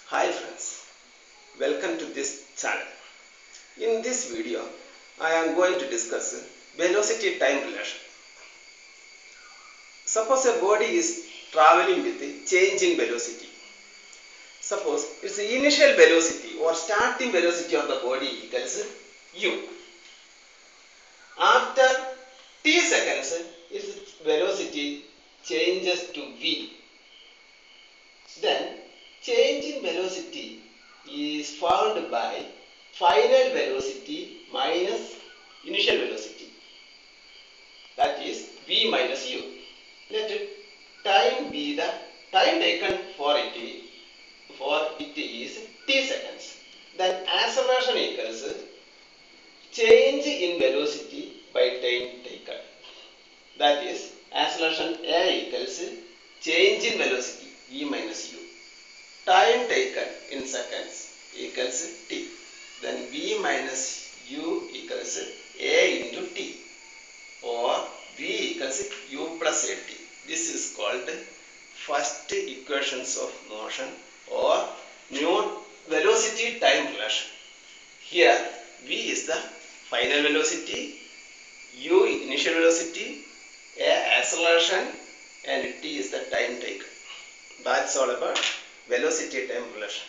Hi friends, welcome to this channel. In this video, I am going to discuss velocity time relation. Suppose a body is traveling with a change in velocity. Suppose its initial velocity or starting velocity of the body equals u. After t seconds, its velocity changes to v. Then change in velocity is found by final velocity minus initial velocity, that is v minus u. Let time be the time taken for it is t seconds. Then acceleration equals change in velocity by time taken, that is acceleration a equals change in velocity v minus u. Time taken in seconds equals t. Then v minus u equals a into t, or v equals u plus at. This is called first equations of motion or new velocity time relation. Here v is the final velocity, u initial velocity, a acceleration, and t is the time taken. That's all about velocity time relation.